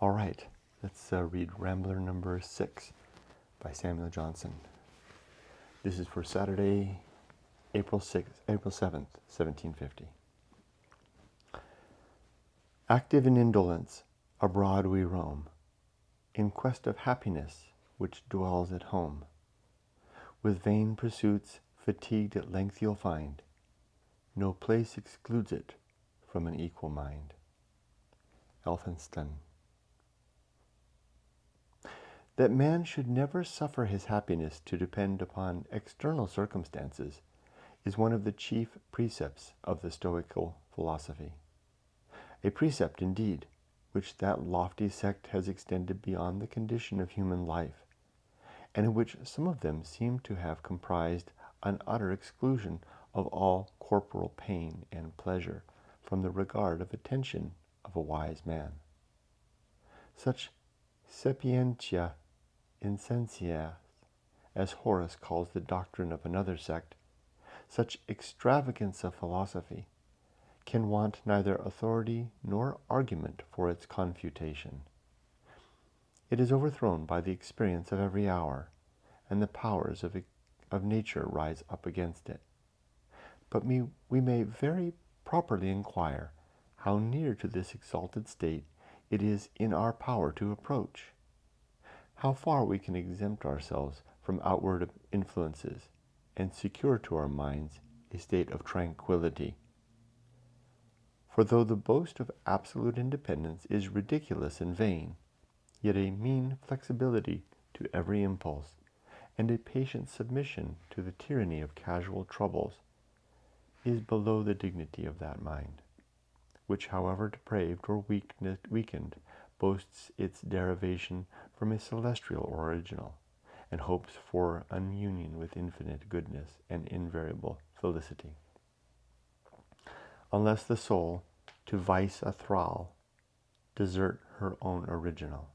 All right, let's read Rambler number 6 by Samuel Johnson. This is for Saturday, April 7th, 1750. Active in indolence, abroad we roam, in quest of happiness which dwells at home. With vain pursuits, fatigued at length you'll find, no place excludes it from an equal mind. Elphinstone. That man should never suffer his happiness to depend upon external circumstances is one of the chief precepts of the Stoical philosophy. A precept, indeed, which that lofty sect has extended beyond the condition of human life, and in which some of them seem to have comprised an utter exclusion of all corporal pain and pleasure from the regard of attention of a wise man. Such sapientia insensata, as Horace calls the doctrine of another sect, such extravagance of philosophy, can want neither authority nor argument for its confutation. It is overthrown by the experience of every hour, and the powers of nature rise up against it. But we may very properly inquire how near to this exalted state it is in our power to approach, how far we can exempt ourselves from outward influences, and secure to our minds a state of tranquility. For though the boast of absolute independence is ridiculous and vain, yet a mean flexibility to every impulse, and a patient submission to the tyranny of casual troubles, is below the dignity of that mind, which, however depraved or weakened, boasts its derivation from a celestial original, and hopes for an union with infinite goodness and invariable felicity. Unless the soul, to vice a thrall, desert her own original.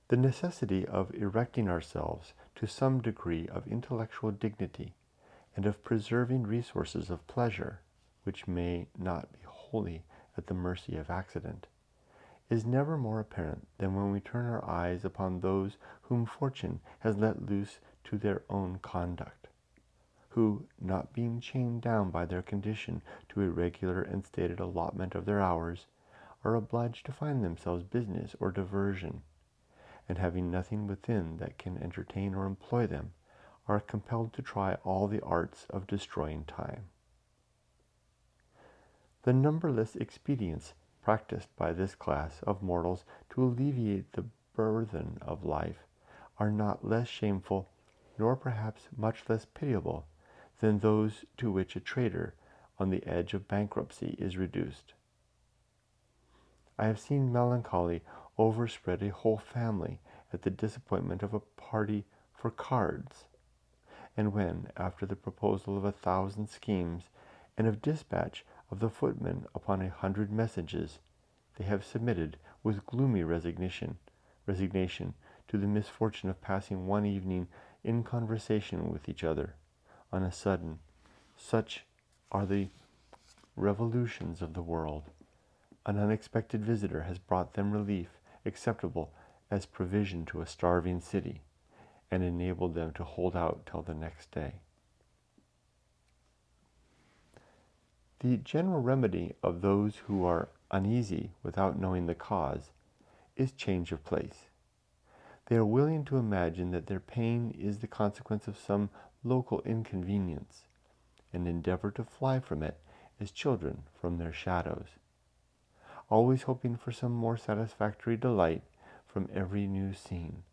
The necessity of erecting ourselves to some degree of intellectual dignity and of preserving resources of pleasure, which may not be wholly at the mercy of accident, is never more apparent than when we turn our eyes upon those whom fortune has let loose to their own conduct, who, not being chained down by their condition to a regular and stated allotment of their hours, are obliged to find themselves business or diversion, and having nothing within that can entertain or employ them, are compelled to try all the arts of destroying time. The numberless expedients practiced by this class of mortals to alleviate the burthen of life are not less shameful, nor perhaps much less pitiable, than those to which a trader on the edge of bankruptcy is reduced. I have seen melancholy overspread a whole family at the disappointment of a party for cards, and when, after the proposal of 1,000 schemes, and of dispatch of the footman upon 100 messages, they have submitted with gloomy resignation to the misfortune of passing one evening in conversation with each other, on a sudden. Such are the revolutions of the world. An unexpected visitor has brought them relief acceptable as provision to a starving city, and enabled them to hold out till the next day. The general remedy of those who are uneasy without knowing the cause is change of place. They are willing to imagine that their pain is the consequence of some local inconvenience, and endeavor to fly from it as children from their shadows, always hoping for some more satisfactory delight from every new scene,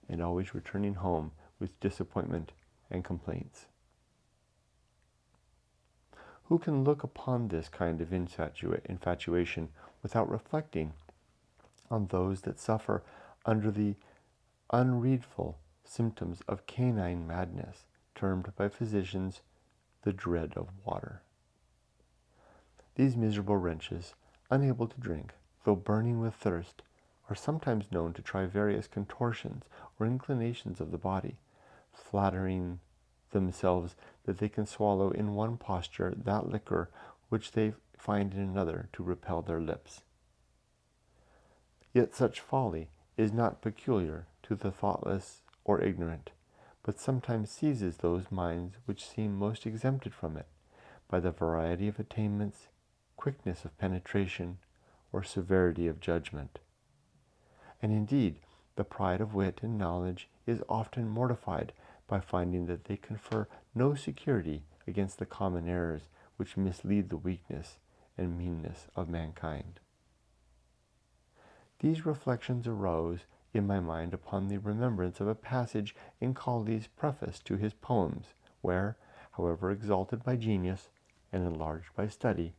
and always returning home with disappointment and complaints. Who can look upon this kind of infatuation without reflecting on those that suffer under the unreadful symptoms of canine madness, termed by physicians the dread of water? These miserable wretches, unable to drink, though burning with thirst, are sometimes known to try various contortions or inclinations of the body, flattering themselves that they can swallow in one posture that liquor which they find in another to repel their lips. Yet such folly is not peculiar to the thoughtless or ignorant, but sometimes seizes those minds which seem most exempted from it, by the variety of attainments, quickness of penetration, or severity of judgment. And indeed, the pride of wit and knowledge is often mortified by finding that they confer no security against the common errors which mislead the weakness and meanness of mankind. These reflections arose in my mind upon the remembrance of a passage in Cowley's preface to his poems, where, however exalted by genius and enlarged by study,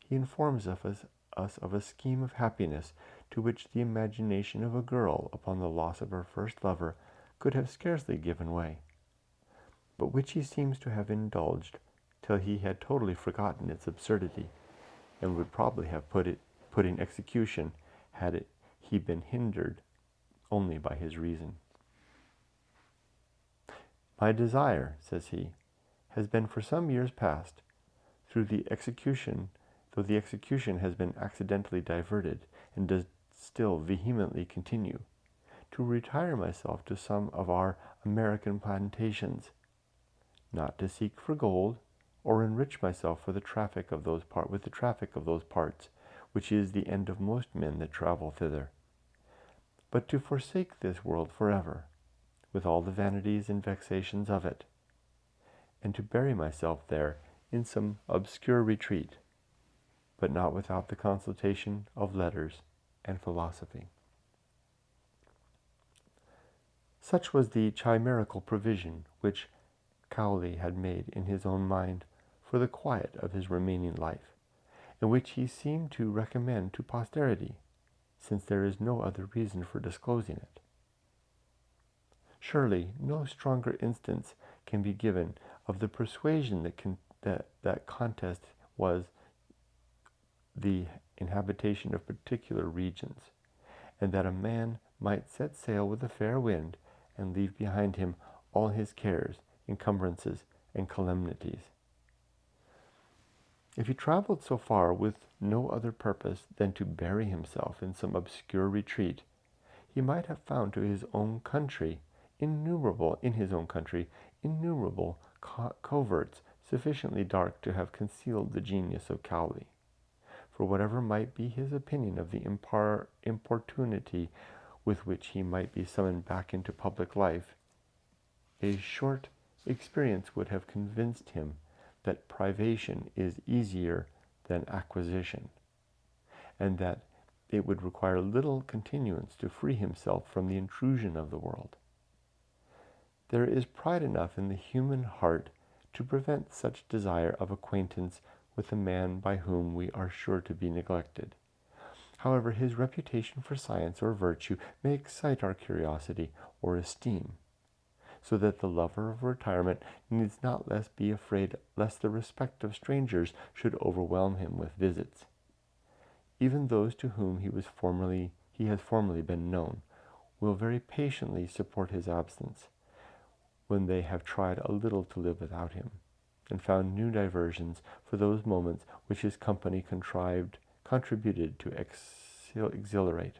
he informs us of a scheme of happiness to which the imagination of a girl upon the loss of her first lover could have scarcely given way, but which he seems to have indulged till he had totally forgotten its absurdity, and would probably have put in execution had he been hindered only by his reason. My desire, says he, has been for some years past, though the execution has been accidentally diverted, and does still vehemently continue, to retire myself to some of our American plantations, not to seek for gold, or enrich myself with the traffic of those parts, which is the end of most men that travel thither, but to forsake this world forever, with all the vanities and vexations of it, and to bury myself there in some obscure retreat, but not without the consultation of letters and philosophy. Such was the chimerical provision which Cowley had made in his own mind for the quiet of his remaining life, and which he seemed to recommend to posterity, since there is no other reason for disclosing it. Surely no stronger instance can be given of the persuasion that contest was the inhabitation of particular regions, and that a man might set sail with a fair wind and leave behind him all his cares, encumbrances, and calamities. If he traveled so far with no other purpose than to bury himself in some obscure retreat, he might have found in his own country innumerable coverts sufficiently dark to have concealed the genius of Cowley. For whatever might be his opinion of the importunity with which he might be summoned back into public life, a short experience would have convinced him that privation is easier than acquisition, and that it would require little continuance to free himself from the intrusion of the world. There is pride enough in the human heart to prevent such desire of acquaintance with a man by whom we are sure to be neglected. However, his reputation for science or virtue may excite our curiosity or esteem, so that the lover of retirement needs not less be afraid lest the respect of strangers should overwhelm him with visits. Even those to whom he has formerly been known will very patiently support his absence, when they have tried a little to live without him, and found new diversions for those moments which his company contributed to exhilarate.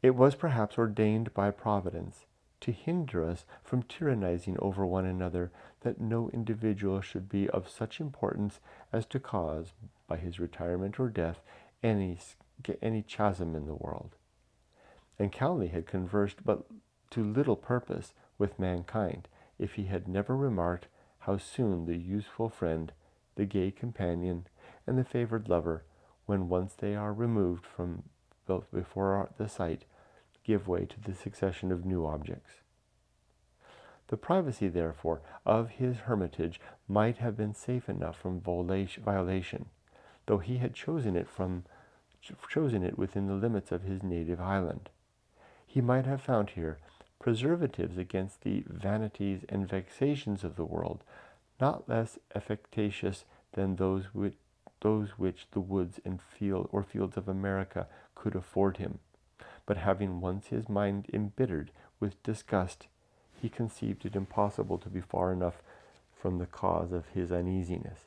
It was perhaps ordained by Providence to hinder us from tyrannizing over one another, that no individual should be of such importance as to cause, by his retirement or death, any chasm in the world. And Cowley had conversed but to little purpose with mankind, if he had never remarked how soon the useful friend, the gay companion, and the favored lover, when once they are removed from before the sight, give way to the succession of new objects. The privacy, therefore, of his hermitage might have been safe enough from violation, though he had chosen it within the limits of his native island. He might have found here preservatives against the vanities and vexations of the world, not less efficacious than those which the woods and fields of America could afford him. But having once his mind embittered with disgust, he conceived it impossible to be far enough from the cause of his uneasiness,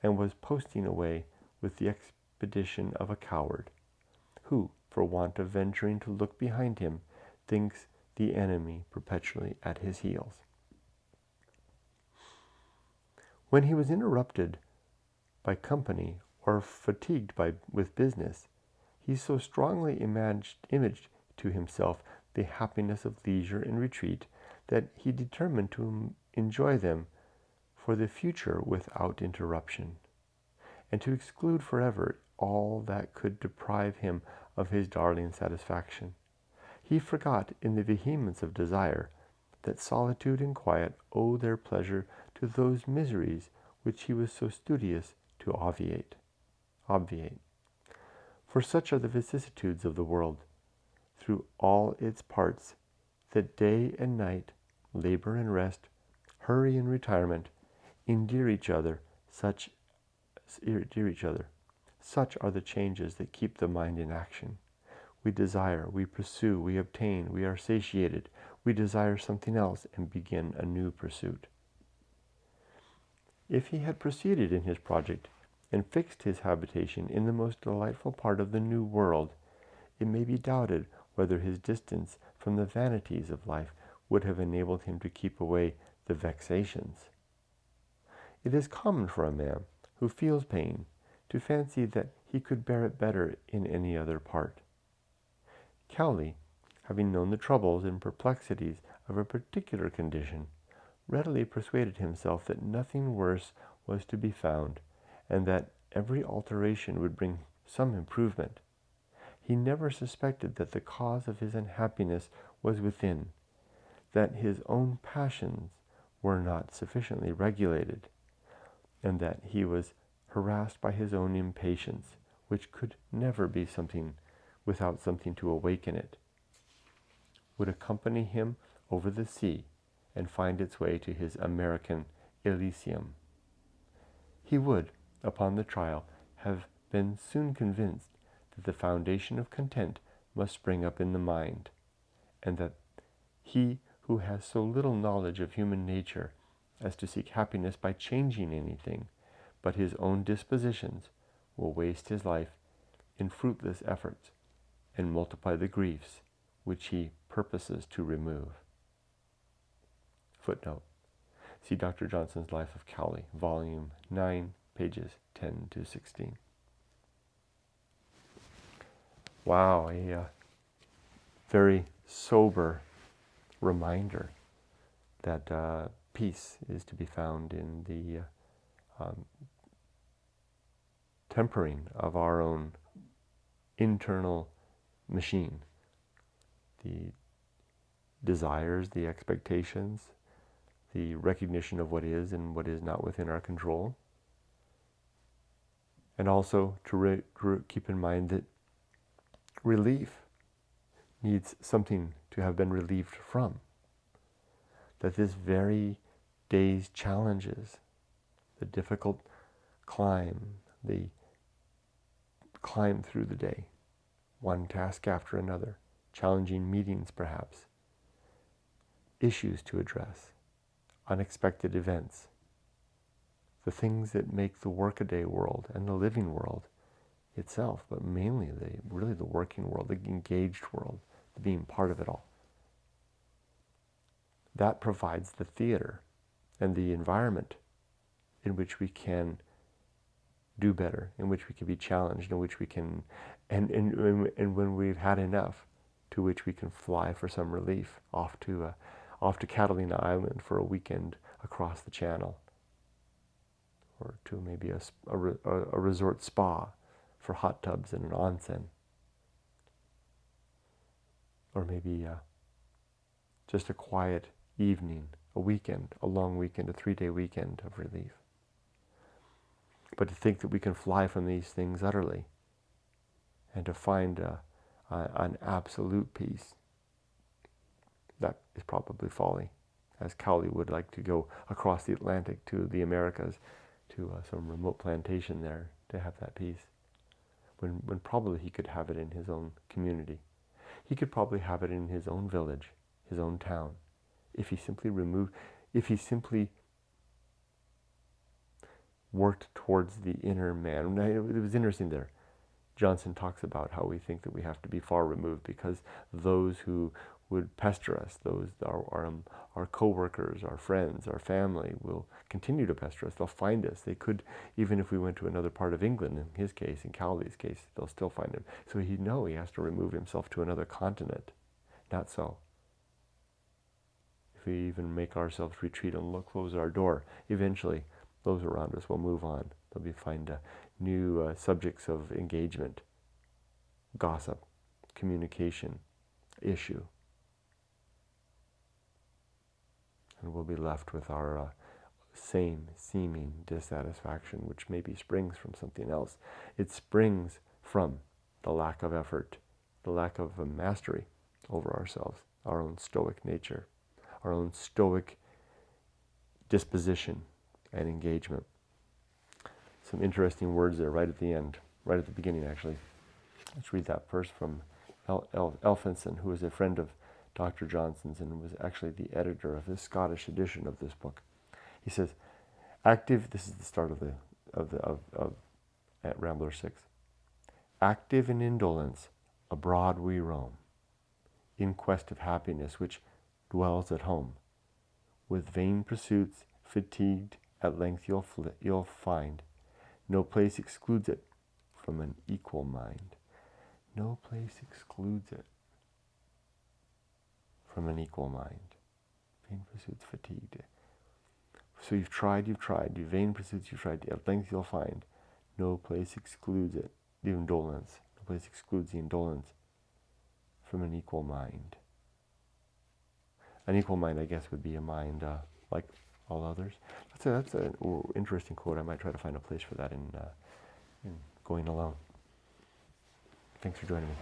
and was posting away with the expedition of a coward, who, for want of venturing to look behind him, thinks the enemy perpetually at his heels. When he was interrupted by company or fatigued with business, he so strongly imaged to himself the happiness of leisure and retreat that he determined to enjoy them for the future without interruption, and to exclude forever all that could deprive him of his darling satisfaction. He forgot in the vehemence of desire that solitude and quiet owe their pleasure to those miseries which he was so studious to obviate. For such are the vicissitudes of the world, through all its parts, that day and night, labor and rest, hurry and retirement, endear each other. Such are the changes that keep the mind in action. We desire, we pursue, we obtain, we are satiated, we desire something else and begin a new pursuit. If he had proceeded in his project and fixed his habitation in the most delightful part of the new world, it may be doubted whether his distance from the vanities of life would have enabled him to keep away the vexations. It is common for a man who feels pain to fancy that he could bear it better in any other part. Cowley, having known the troubles and perplexities of a particular condition, readily persuaded himself that nothing worse was to be found, and that every alteration would bring some improvement. He never suspected that the cause of his unhappiness was within, that his own passions were not sufficiently regulated, and that he was harassed by his own impatience, which could never be something without something to awaken it, would accompany him over the sea and find its way to his American Elysium. He would, upon the trial, have been soon convinced that the foundation of content must spring up in the mind, and that he who has so little knowledge of human nature as to seek happiness by changing anything but his own dispositions will waste his life in fruitless efforts and multiply the griefs which he purposes to remove. Footnote. See Dr. Johnson's Life of Cowley, Volume 9, pages 10 to 16. Wow, a very sober reminder that peace is to be found in the tempering of our own internal machine, the desires, the expectations, the recognition of what is and what is not within our control. And also to keep in mind that relief needs something to have been relieved from. That this very day's challenges, the difficult climb through the day, one task after another, challenging meetings perhaps, issues to address, unexpected events, the things that make the workaday world and the living world itself, but mainly the working world, the engaged world, the being part of it all. That provides the theater and the environment in which we can do better, in which we can be challenged, in which we can, and when we've had enough, to which we can fly for some relief off to Catalina Island for a weekend across the channel, or to maybe a resort spa for hot tubs and an onsen, or maybe just a quiet evening, a weekend, a long weekend, a 3-day weekend of relief. But to think that we can fly from these things utterly and to find an absolute peace, that is probably folly, as Cowley would like to go across the Atlantic to the Americas, to some remote plantation there to have that peace, when probably he could have it in his own community. He could probably have it in his own village, his own town, if he simply worked towards the inner man. It was interesting there. Johnson talks about how we think that we have to be far removed because those who would pester us, those our co-workers, our friends, our family will continue to pester us. They'll find us. They could, even if we went to another part of England, in his case, in Cowley's case, they'll still find him. So he has to remove himself to another continent. Not so. If we even make ourselves retreat and close our door, eventually those around us will move on. They'll find new subjects of engagement, gossip, communication, issue. And we'll be left with our same seeming dissatisfaction, which maybe springs from something else. It springs from the lack of effort, the lack of mastery over ourselves, our own stoic nature, our own stoic disposition and engagement. Some interesting words there right at the end, right at the beginning actually. Let's read that first from Elphinson, who was a friend of Dr. Johnson's and was actually the editor of the Scottish edition of this book. He says, this is the start at Rambler 6. Active in indolence, abroad we roam, in quest of happiness which dwells at home. With vain pursuits, fatigued, at length you'll find, no place excludes it from an equal mind. No place excludes it from an equal mind. Vain pursuits, fatigued. So you've tried, vain pursuits you've tried, at length you'll find, no place excludes it, the indolence, no place excludes the indolence from an equal mind. An equal mind, I guess, would be a mind like all others. That's an interesting quote. I might try to find a place for that in Going Alone. Thanks for joining me.